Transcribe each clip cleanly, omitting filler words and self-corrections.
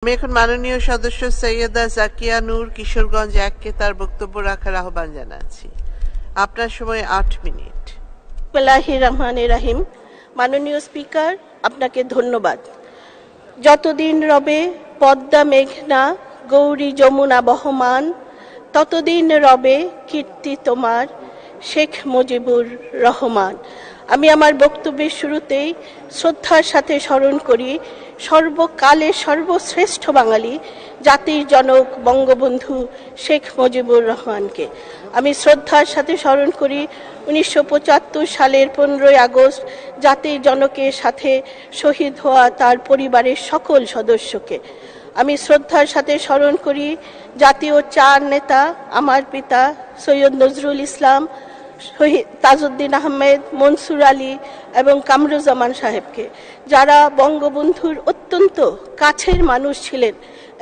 আমি এখন মাননীয় সদস্য সৈয়দা জাকিয়া নূর কিশোরগঞ্জ 1-কে তার বক্তব্য রাখার আহ্বান জানাচ্ছি। আপনার সময় 8 মিনিট। বিসমিল্লাহির রহমানির রহিম। মাননীয় স্পিকার, আপনাকে ধন্যবাদ। যতদিন রবে পদ্মা মেঘনা গৌরী যমুনা বহমান, ততদিন রবে কীর্তি তোমার শেখ মুজিবুর রহমান। আমি আমার বক্তব্যের শুরুতেই শ্রদ্ধার সাথে স্মরণ করি সর্বকালের সর্বশ্রেষ্ঠ বাঙালি জাতির জনক বঙ্গবন্ধু শেখ মুজিবুর রহমানকে। আমি শ্রদ্ধার সাথে স্মরণ করি 1975 সালের 15ই আগস্ট জাতির জনকের সাথে শহীদ হওয়া তার পরিবারের সকল সদস্যকে। আমি শ্রদ্ধার সাথে স্মরণ করি জাতীয় 4 নেতা, আমার পিতা সৈয়দ নজরুল ইসলাম, শহীদ তাজউদ্দিন আহমেদ, মনসুর আলী এবং কামরুজ্জামান সাহেবকে, যারা বঙ্গবন্ধুর অত্যন্ত কাছের মানুষ ছিলেন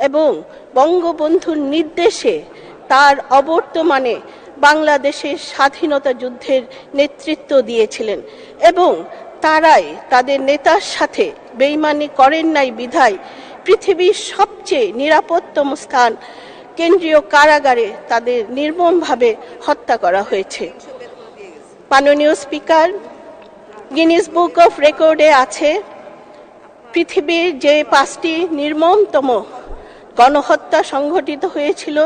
এবং বঙ্গবন্ধুর নির্দেশে তার অবর্তমানে বাংলাদেশের স্বাধীনতা যুদ্ধের নেতৃত্ব দিয়েছিলেন এবং তারাই তাদের নেতার সাথে বেইমানি করেন নাই বিধায় পৃথিবীর সবচেয়ে নিরাপত্তম স্থান কেন্দ্রীয় কারাগারে তাদের নির্মমভাবে হত্যা করা হয়েছে। মাননীয় স্পিকার, গিনেস বুক অফ রেকর্ডে আছে পৃথিবীর যে 5টি নির্মমতম গণহত্যা সংঘটিত হয়েছিল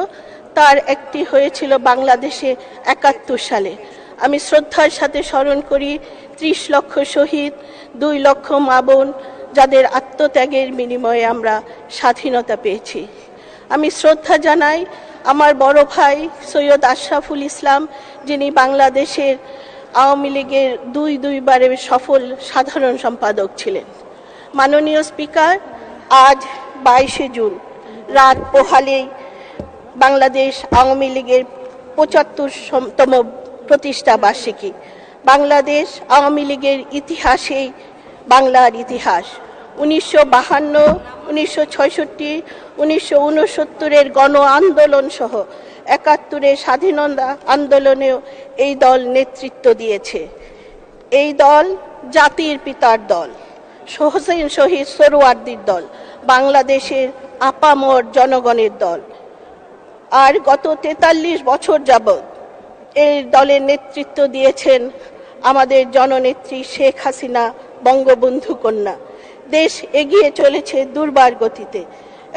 তার একটি হয়েছিল বাংলাদেশে 71 সালে। আমি শ্রদ্ধার সাথে স্মরণ করি 30 লক্ষ শহীদ, 2 লক্ষ মা বোন, যাদের আত্মত্যাগের বিনিময়ে আমরা স্বাধীনতা পেয়েছি। আমি শ্রদ্ধা জানাই আমার বড় ভাই সৈয়দ আশরাফুল ইসলাম, যিনি বাংলাদেশের আওয়ামী লীগের দুইবারের সফল সাধারণ সম্পাদক ছিলেন। মাননীয় স্পিকার, আজ 22শে জুন রাত পোহালেই বাংলাদেশ আওয়ামী লীগের 75তম প্রতিষ্ঠা বার্ষিকী। বাংলাদেশ আওয়ামী লীগের ইতিহাসেই বাংলার ইতিহাস। 1952, 1966, 1969-এর গণ আন্দোলন সহ 71-এর স্বাধীনতা আন্দোলনেও এই দল নেতৃত্ব দিয়েছে। এই দল জাতির পিতার দল, হোসেন শহীদ সোহরাওয়ার্দীর দল, বাংলাদেশের আপামর জনগণের দল। আর গত 43 বছর যাবৎ এই দলের নেতৃত্ব দিয়েছেন আমাদের জননেত্রী শেখ হাসিনা, বঙ্গবন্ধু কন্যা। দেশ এগিয়ে চলেছে দুর্বার গতিতে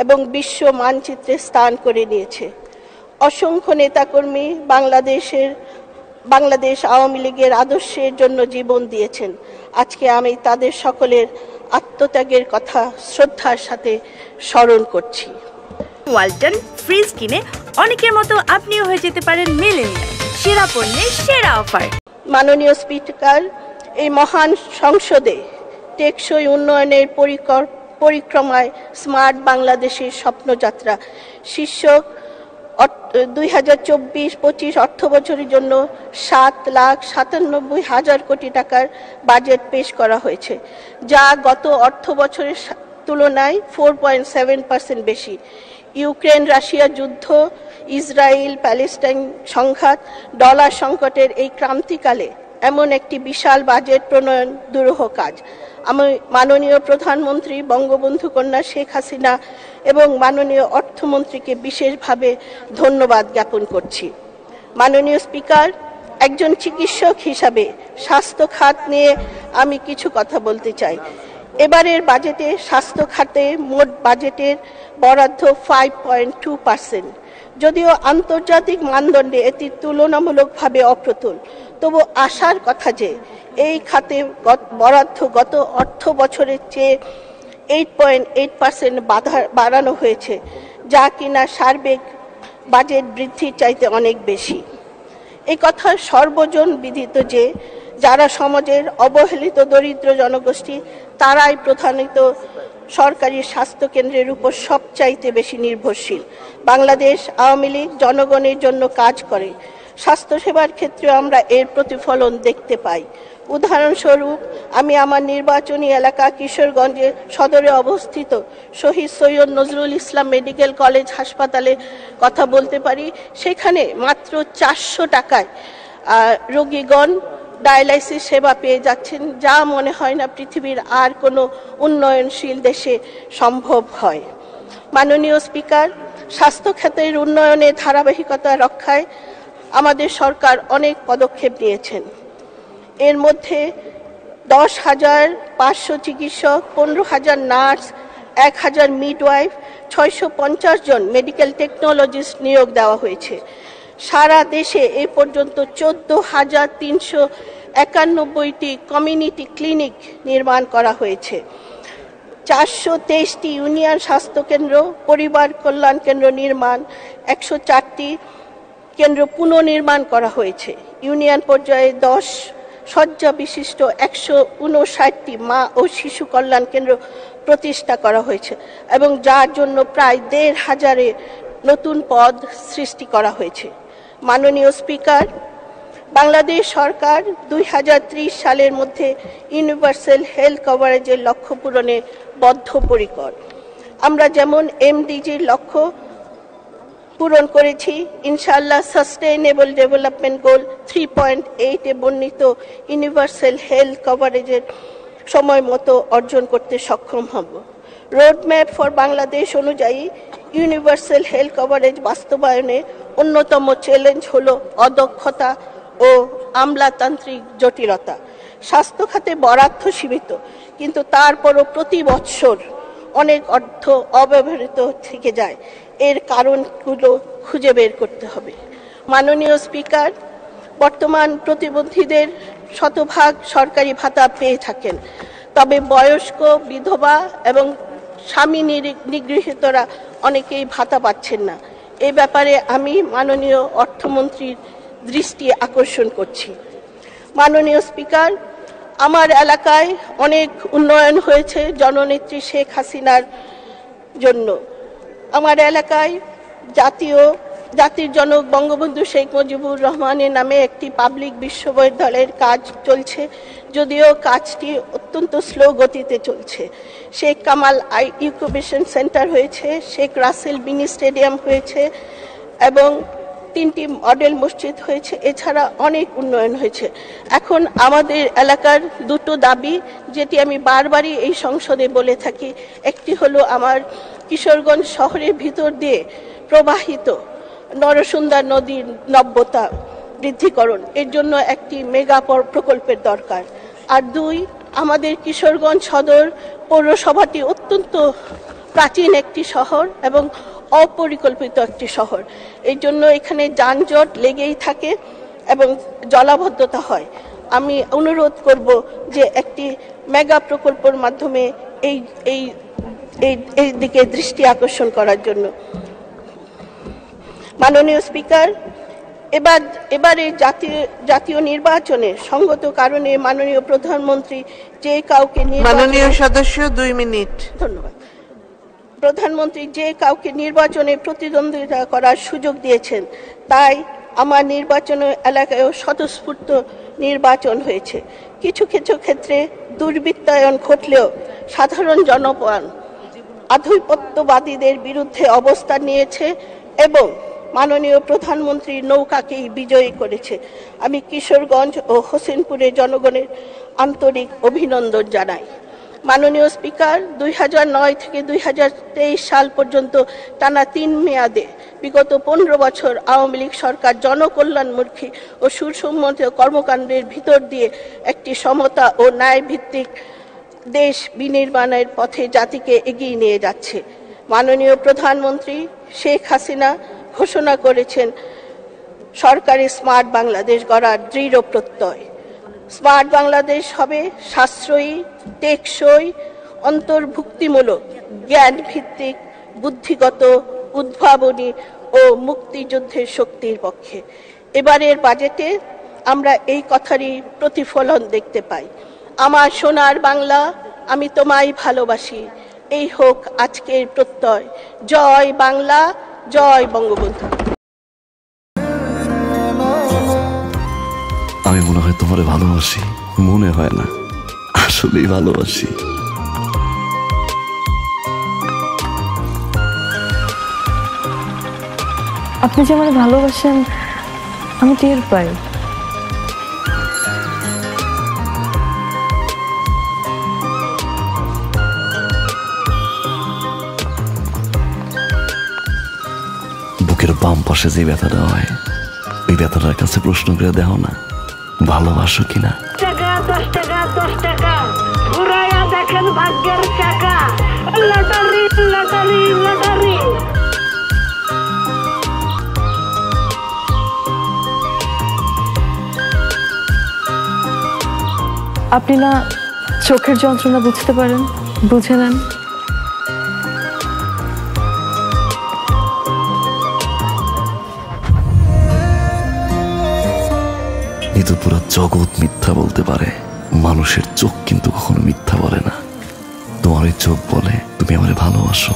এবং বিশ্ব মানচিত্রে স্থান করে নিয়েছে। অসংখ্য নেতাকর্মী বাংলাদেশ আওয়ামী লীগের আদর্শের জন্য জীবন দিয়েছেন। আজকে আমি তাদের সকলের আত্মত্যাগের কথা শ্রদ্ধার সাথে স্মরণ করছি। ওয়ালটন ফ্রিজ কিনে অনেকের মতো আপনিও হয়ে যেতে পারেন মিলেনিয়াল, সেরা পণ্যের সেরা অফার। মাননীয় স্পিকার, এই মহান সংসদে টেকসই উন্নয়নের পরিক্রমায় স্মার্ট বাংলাদেশের স্বপ্নযাত্রা শীর্ষক 2024-25 অর্থ বছরের জন্য 7,97,000 কোটি টাকার বাজেট পেশ করা হয়েছে, যা গত অর্থ বছরের তুলনায় 4.7% বেশি। ইউক্রেন রাশিয়া যুদ্ধ, ইসরায়েল প্যালেস্টাইন সংঘাত, ডলার সংকটের এই ক্রান্তিকালে এমন একটি বিশাল বাজেট প্রণয়ন দুরূহ কাজ। আমি মাননীয় প্রধানমন্ত্রী বঙ্গবন্ধু কন্যা শেখ হাসিনা এবং মাননীয় অর্থমন্ত্রীকে বিশেষভাবে ধন্যবাদ জ্ঞাপন করছি। মাননীয় স্পিকার, একজন চিকিৎসক হিসাবে স্বাস্থ্য খাত নিয়ে আমি কিছু কথা বলতে চাই। এবারের বাজেটে স্বাস্থ্য খাতে মোট বাজেটের বরাদ্দ 5.2%। যদিও আন্তর্জাতিক মানদণ্ডে এটি তুলনামূলকভাবে অপ্রতুল, তবু আশার কথা যে এই খাতে বরাদ্দ গত অর্থ বছরের চেয়ে 8.8% বাড়ানো হয়েছে, যা কিনা সার্বিক বাজেট বৃদ্ধির চাইতে অনেক বেশি। এই কথা সর্বজন বিদিত যে যারা সমাজের অবহেলিত দরিদ্র জনগোষ্ঠী, তারাই প্রধানত সরকারি স্বাস্থ্যকেন্দ্রের উপর সবচাইতে বেশি নির্ভরশীল। বাংলাদেশ আওয়ামী লীগ জনগণের জন্য কাজ করে। স্বাস্থ্যসেবার ক্ষেত্রে আমরা এর প্রতিফলন দেখতে পাই। উদাহরণস্বরূপ আমি আমার নির্বাচনী এলাকা কিশোরগঞ্জের সদরে অবস্থিত শহীদ সৈয়দ নজরুল ইসলাম মেডিকেল কলেজ হাসপাতালে কথা বলতে পারি। সেখানে মাত্র 400 টাকায় রোগীগণ ডায়ালাইসিস সেবা পেয়ে যাচ্ছেন, যা মনে হয় না পৃথিবীর আর কোনো উন্নয়নশীল দেশে সম্ভব হয়। মাননীয় স্পিকার, স্বাস্থ্য খাতের উন্নয়নের ধারাবাহিকতা রক্ষায় আমাদের সরকার অনেক পদক্ষেপ নিয়েছেন। এর মধ্যে 10,500 চিকিৎসক, 15,000 নার্স, 1,000 মিডওয়াইফ, 650 জন মেডিকেল টেকনোলজিস্ট নিয়োগ দেওয়া হয়েছে। সারা দেশে এ পর্যন্ত 14,391টি কমিউনিটি ক্লিনিক নির্মাণ করা হয়েছে। 423টি ইউনিয়ন স্বাস্থ্যকেন্দ্র, পরিবার কল্যাণ কেন্দ্র নির্মাণ, 104টি কেন্দ্র পুনর্নির্মাণ করা হয়েছে। ইউনিয়ন পর্যায়ে 10 শয্যা বিশিষ্ট 159টি মা ও শিশু কল্যাণ কেন্দ্র প্রতিষ্ঠা করা হয়েছে এবং যার জন্য প্রায় 1,500 নতুন পদ সৃষ্টি করা হয়েছে। মাননীয় স্পিকার, বাংলাদেশ সরকার 2030 সালের মধ্যে ইউনিভার্সাল হেলথ কভারেজের লক্ষ্য পূরণে বদ্ধপরিকর। আমরা যেমন এমডিজির লক্ষ্য পূরণ করেছি, ইনশাআল্লাহ সাস্টেইনেবল ডেভেলপমেন্ট গোল 3.8 এ বর্ণিত ইউনিভার্সাল হেলথ কভারেজের সময় মতো অর্জন করতে সক্ষম হব। রোডম্যাপ ফর বাংলাদেশ অনুযায়ী ইউনিভার্সাল হেলথ কভারেজ বাস্তবায়নে অন্যতম চ্যালেঞ্জ হলো অদক্ষতা ও আমলাতান্ত্রিক জটিলতা। স্বাস্থ্য খাতে বরাদ্দ সীমিত, কিন্তু তারপরও প্রতি বছর অনেক অর্থ অব্যবহৃত থেকে যায়। এর কারণগুলো খুঁজে বের করতে হবে। মাননীয় স্পিকার, বর্তমান প্রতিবন্ধীদের শতভাগ সরকারি ভাতা পেয়ে থাকেন, তবে বয়স্ক, বিধবা এবং স্বামী নিগৃহীতরা অনেকেই ভাতা পাচ্ছেন না। এ ব্যাপারে আমি মাননীয় অর্থমন্ত্রীর দৃষ্টি আকর্ষণ করছি। মাননীয় স্পিকার, আমার এলাকায় অনেক উন্নয়ন হয়েছে জননেত্রী শেখ হাসিনার জন্য। আমার এলাকায় জাতির জনক বঙ্গবন্ধু শেখ মুজিবুর রহমানের নামে একটি পাবলিক বিশ্ববিদ্যালয়ের কাজ চলছে, যদিও কাজটি অত্যন্ত স্লো গতিতে চলছে। শেখ কামাল ইনকিউবেশন সেন্টার হয়েছে, শেখ রাসেল মিনি স্টেডিয়াম হয়েছে এবং 3টি মডেল মসজিদ হয়েছে। এছাড়া অনেক উন্নয়ন হয়েছে। এখন আমাদের এলাকার 2টো দাবি, যেটি আমি বারবারই এই সংসদে বলে থাকি। একটি হলো আমার কিশোরগঞ্জ শহরের ভিতর দিয়ে প্রবাহিত নরসুন্দা নদীর নব্যতা বৃদ্ধিকরণ, এর জন্য একটি মেগা প্রকল্পের দরকার। আর 2, আমাদের কিশোরগঞ্জ সদর পৌরসভাটি অত্যন্ত প্রাচীন একটি শহর এবং অপরিকল্পিত একটি শহর। এই জন্য এখানে যানজট লেগেই থাকে এবং জলাবদ্ধতা হয়। আমি অনুরোধ করব যে একটি মেগা প্রকল্পের মাধ্যমে এই দিকে দৃষ্টি আকর্ষণ করার জন্য। মাননীয় স্পিকার, এবারে জাতীয় নির্বাচনে সঙ্গত কারণে মাননীয় প্রধানমন্ত্রী যে কাউকে মাননীয় সদস্য 2 মিনিট। ধন্যবাদ। প্রধানমন্ত্রী যে কাউকে নির্বাচনে প্রতিদ্বন্দ্বিতা করার সুযোগ দিয়েছেন, তাই আমার নির্বাচন এলাকায়ও স্বতঃস্ফূর্ত নির্বাচন হয়েছে। কিছু কিছু ক্ষেত্রে দুর্বৃত্তায়ন ঘটলেও সাধারণ জনগণ আধিপত্যবাদীদের বিরুদ্ধে অবস্থান নিয়েছে এবং মাননীয় প্রধানমন্ত্রীর নৌকাকেই বিজয়ী করেছে। আমি কিশোরগঞ্জ ও হোসেনপুরের জনগণের আন্তরিক অভিনন্দন জানাই। মাননীয় স্পিকার, 2009 থেকে 2023 সাল পর্যন্ত টানা 3 মেয়াদে বিগত 15 বছর আওয়ামী লীগ সরকার জনকল্যাণমুখী ও সুসংহত কর্মকাণ্ডের ভিতর দিয়ে একটি সমতা ও ন্যায় ভিত্তিক দেশ বিনির্মাণের পথে জাতিকে এগিয়ে নিয়ে যাচ্ছে। মাননীয় প্রধানমন্ত্রী শেখ হাসিনা ঘোষণা করেছেন সরকারি স্মার্ট বাংলাদেশ গড়ার দৃঢ় প্রত্যয়। স্মার্ট বাংলাদেশ হবে সাশ্রয়ী, টেকসই, অন্তর্ভুক্তিমূলক, জ্ঞান ভিত্তিক, বুদ্ধিগত, উদ্ভাবনী ও মুক্তিযুদ্ধের শক্তির পক্ষে। এবারের বাজেটে আমরা এই কথারই প্রতিফলন দেখতে পাই। আমার সোনার বাংলা, আমি তোমায় ভালোবাসি, এই হোক আজকের প্রত্যয়। জয় বাংলা, জয় বঙ্গবন্ধু। আমি মনে হয় তোমারে ভালোবাসি, মনে হয় না, আসলেই ভালোবাসি। আপনি যে আমাকে ভালোবাসেন আমি টের পাই। বাম পাশে যে ব্যথাটা হয় ওই ব্যথাটার কাছে প্রশ্ন করে দেখো না ভালোবাসো কিনা। টাকা 10 টাকা 10 টাকা ঘুরাইয়া দেখেন ভাগ্যের চাকা। Lottery lottery lottery. আপনি না চোখের যন্ত্রণা বুঝতে পারেন, বুঝে নেন। কিন্তু পুরো জগৎ মিথ্যা বলতে পারে, মানুষের চোখ কিন্তু কখনো মিথ্যা বলে না। তোমার ওই চোখ বলে তুমি আমারে ভালোবাসো।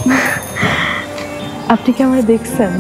আপনি কি আমায় দেখছেন?